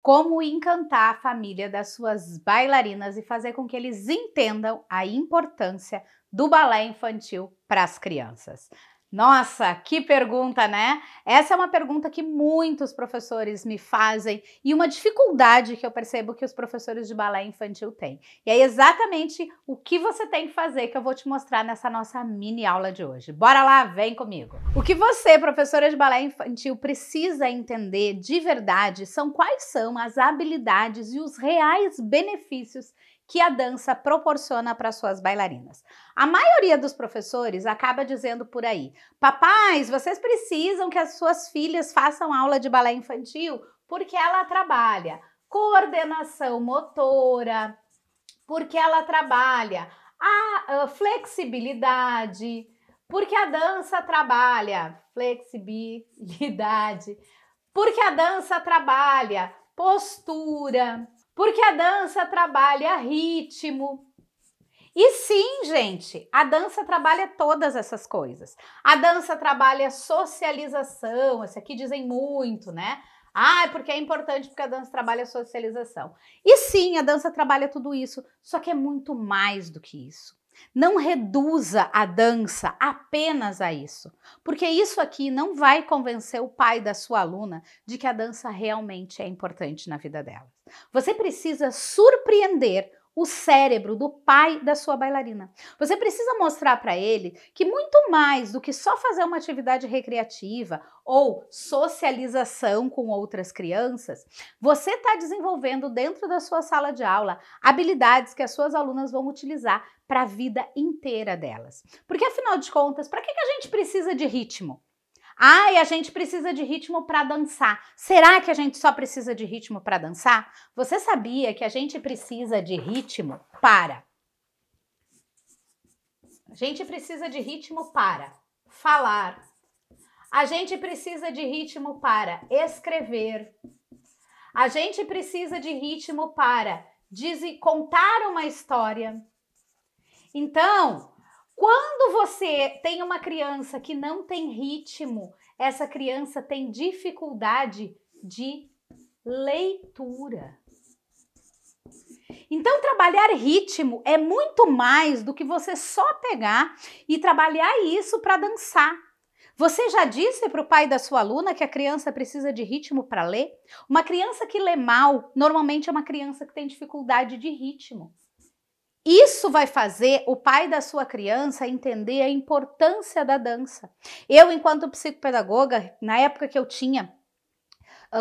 como encantar a família das suas bailarinas e fazer com que eles entendam a importância do balé infantil para as crianças. Nossa, que pergunta, né? Essa é uma pergunta que muitos professores me fazem e uma dificuldade que eu percebo que os professores de balé infantil têm. E é exatamente o que você tem que fazer que eu vou te mostrar nessa nossa mini aula de hoje. Bora lá, vem comigo! O que você, professora de balé infantil, precisa entender de verdade são quais são as habilidades e os reais benefícios que a dança proporciona para suas bailarinas. A maioria dos professores acaba dizendo por aí: papais, vocês precisam que as suas filhas façam aula de balé infantil porque ela trabalha coordenação motora, porque ela trabalha a flexibilidade, porque a dança trabalha flexibilidade, porque a dança trabalha postura, porque a dança trabalha ritmo. E sim, gente, a dança trabalha todas essas coisas. A dança trabalha socialização, esse aqui dizem muito, né? Ah, porque é importante porque a dança trabalha socialização. E sim, a dança trabalha tudo isso, só que é muito mais do que isso. Não reduza a dança apenas a isso, porque isso aqui não vai convencer o pai da sua aluna de que a dança realmente é importante na vida dela. Você precisa surpreender o cérebro do pai da sua bailarina. Você precisa mostrar para ele que muito mais do que só fazer uma atividade recreativa ou socialização com outras crianças, você está desenvolvendo dentro da sua sala de aula habilidades que as suas alunas vão utilizar para a vida inteira delas. Porque afinal de contas, para que a gente precisa de ritmo? Ah, e a gente precisa de ritmo para dançar. Será que a gente só precisa de ritmo para dançar? Você sabia que a gente precisa de ritmo para? A gente precisa de ritmo para falar. A gente precisa de ritmo para escrever. A gente precisa de ritmo para contar uma história. Então, quando você tem uma criança que não tem ritmo, essa criança tem dificuldade de leitura. Então, trabalhar ritmo é muito mais do que você só pegar e trabalhar isso para dançar. Você já disse para o pai da sua aluna que a criança precisa de ritmo para ler? Uma criança que lê mal, normalmente é uma criança que tem dificuldade de ritmo. Isso vai fazer o pai da sua criança entender a importância da dança. Eu, enquanto psicopedagoga, na época que eu tinha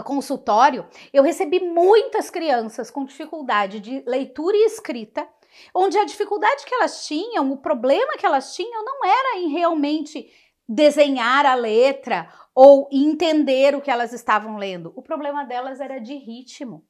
consultório, eu recebi muitas crianças com dificuldade de leitura e escrita, onde a dificuldade que elas tinham, o problema que elas tinham não era em realmente desenhar a letra ou entender o que elas estavam lendo. O problema delas era de ritmo.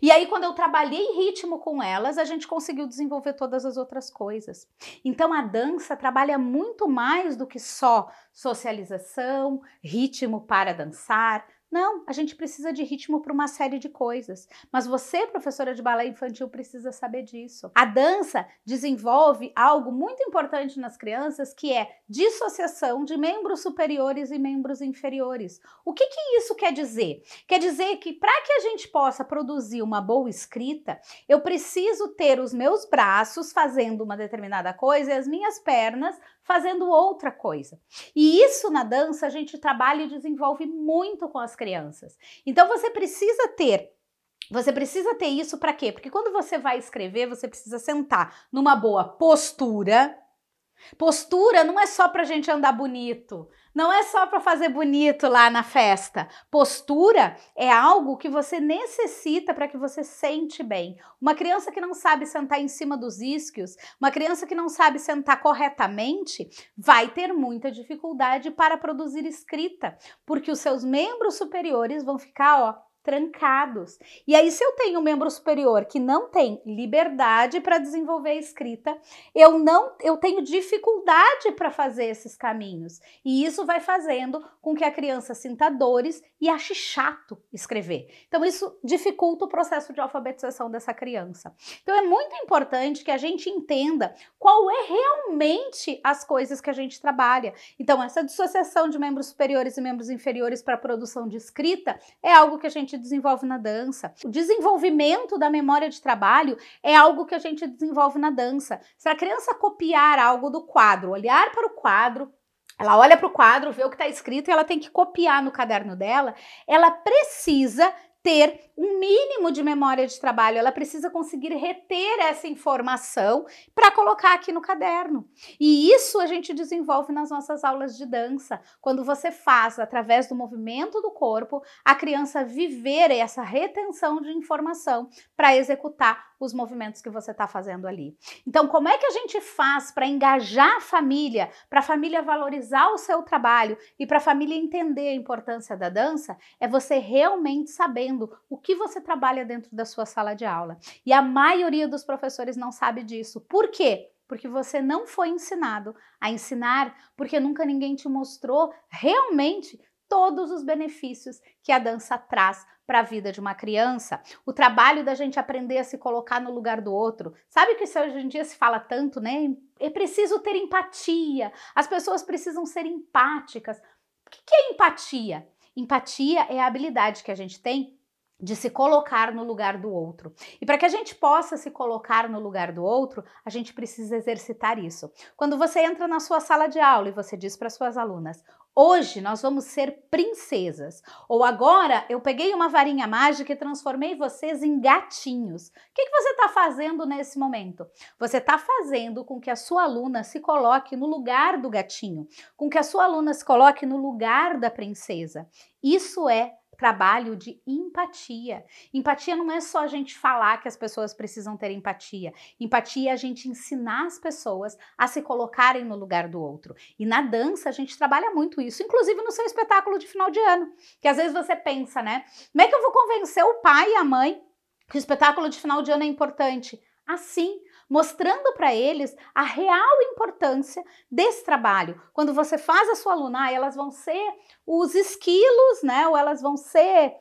E aí, quando eu trabalhei ritmo com elas, a gente conseguiu desenvolver todas as outras coisas. Então, a dança trabalha muito mais do que só socialização, ritmo para dançar. Não, a gente precisa de ritmo para uma série de coisas. Mas você, professora de balé infantil, precisa saber disso. A dança desenvolve algo muito importante nas crianças, que é dissociação de membros superiores e membros inferiores. O que isso quer dizer? Quer dizer que para que a gente possa produzir uma boa escrita, eu preciso ter os meus braços fazendo uma determinada coisa e as minhas pernas fazendo outra coisa. E isso na dança a gente trabalha e desenvolve muito com as crianças. Então você precisa ter isso para quê? Porque quando você vai escrever, você precisa sentar numa boa postura. Postura não é só pra gente andar bonito, não é só para fazer bonito lá na festa. Postura é algo que você necessita para que você sente bem. Uma criança que não sabe sentar em cima dos isquios, uma criança que não sabe sentar corretamente, vai ter muita dificuldade para produzir escrita, porque os seus membros superiores vão ficar, ó, trancados. E aí, se eu tenho um membro superior que não tem liberdade para desenvolver a escrita, eu tenho dificuldade para fazer esses caminhos. E isso vai fazendo com que a criança sinta dores e ache chato escrever. Então, isso dificulta o processo de alfabetização dessa criança. Então, é muito importante que a gente entenda qual é realmente as coisas que a gente trabalha. Então, essa dissociação de membros superiores e membros inferiores para a produção de escrita é algo que a gente gente desenvolve na dança. O desenvolvimento da memória de trabalho é algo que a gente desenvolve na dança. Se a criança copiar algo do quadro, olhar para o quadro, ela olha para o quadro, vê o que está escrito e ela tem que copiar no caderno dela, ela precisa ter um mínimo de memória de trabalho, ela precisa conseguir reter essa informação para colocar aqui no caderno. E isso a gente desenvolve nas nossas aulas de dança, quando você faz, através do movimento do corpo, a criança viver essa retenção de informação para executar os movimentos que você está fazendo ali. Então, como é que a gente faz para engajar a família, para a família valorizar o seu trabalho e para a família entender a importância da dança? É você realmente sabendo o que você trabalha dentro da sua sala de aula. E a maioria dos professores não sabe disso. Por quê? Porque você não foi ensinado a ensinar, porque nunca ninguém te mostrou realmente todos os benefícios que a dança traz para a vida de uma criança. O trabalho da gente aprender a se colocar no lugar do outro. Sabe que isso hoje em dia se fala tanto, né? É preciso ter empatia. As pessoas precisam ser empáticas. O que é empatia? Empatia é a habilidade que a gente tem de se colocar no lugar do outro. E para que a gente possa se colocar no lugar do outro, a gente precisa exercitar isso. Quando você entra na sua sala de aula e você diz para suas alunas: hoje nós vamos ser princesas, ou agora eu peguei uma varinha mágica e transformei vocês em gatinhos. O que você está fazendo nesse momento? Você está fazendo com que a sua aluna se coloque no lugar do gatinho, com que a sua aluna se coloque no lugar da princesa. Isso é trabalho de empatia. Empatia não é só a gente falar que as pessoas precisam ter empatia. Empatia é a gente ensinar as pessoas a se colocarem no lugar do outro. E na dança a gente trabalha muito isso, inclusive no seu espetáculo de final de ano. Que às vezes você pensa, né? Como é que eu vou convencer o pai e a mãe que o espetáculo de final de ano é importante? Assim, mostrando para eles a real importância desse trabalho. Quando você faz a sua aluna, elas vão ser os esquilos, né? Ou elas vão ser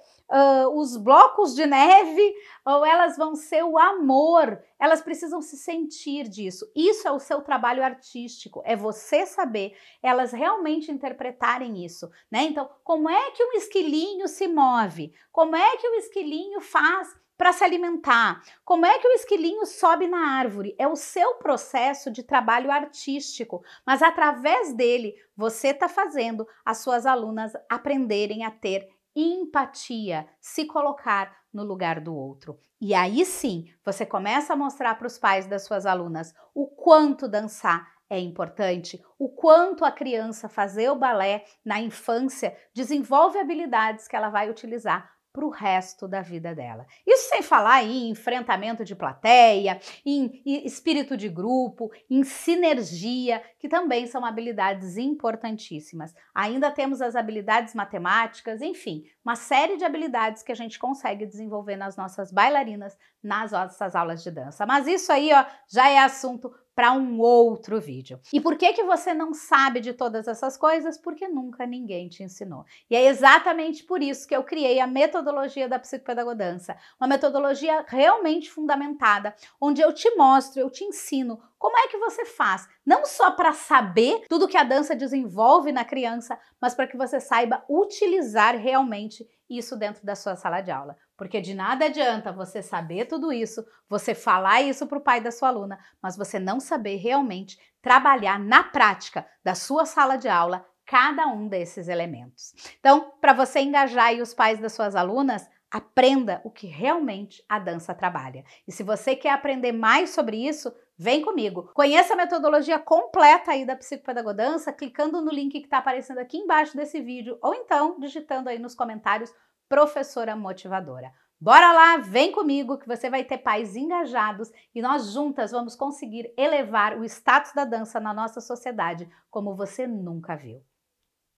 os blocos de neve, ou elas vão ser o amor. Elas precisam se sentir disso. Isso é o seu trabalho artístico, é você saber elas realmente interpretarem isso, né? Então, como é que um esquilinho se move? Como é que o esquilinho faz para se alimentar? Como é que o esquilinho sobe na árvore? É o seu processo de trabalho artístico, mas através dele você está fazendo as suas alunas aprenderem a ter empatia, se colocar no lugar do outro. E aí sim, você começa a mostrar para os pais das suas alunas o quanto dançar é importante, o quanto a criança fazer o balé na infância desenvolve habilidades que ela vai utilizar para o resto da vida dela. Isso sem falar em enfrentamento de plateia, em espírito de grupo, em sinergia, que também são habilidades importantíssimas. Ainda temos as habilidades matemáticas, enfim, uma série de habilidades que a gente consegue desenvolver nas nossas bailarinas, nas nossas aulas de dança. Mas isso aí, ó, já é assunto para um outro vídeo. E por que você não sabe de todas essas coisas? Porque nunca ninguém te ensinou. E é exatamente por isso que eu criei a metodologia da psicopedagodança, uma metodologia realmente fundamentada, onde eu te mostro, eu te ensino como é que você faz, não só para saber tudo que a dança desenvolve na criança, mas para que você saiba utilizar realmente isso dentro da sua sala de aula. Porque de nada adianta você saber tudo isso, você falar isso para o pai da sua aluna, mas você não saber realmente trabalhar na prática da sua sala de aula cada um desses elementos. Então, para você engajar aí os pais das suas alunas, aprenda o que realmente a dança trabalha. E se você quer aprender mais sobre isso, vem comigo. Conheça a metodologia completa aí da psicopedagodança clicando no link que está aparecendo aqui embaixo desse vídeo ou então digitando aí nos comentários professora motivadora. Bora lá, vem comigo que você vai ter pais engajados e nós juntas vamos conseguir elevar o status da dança na nossa sociedade como você nunca viu.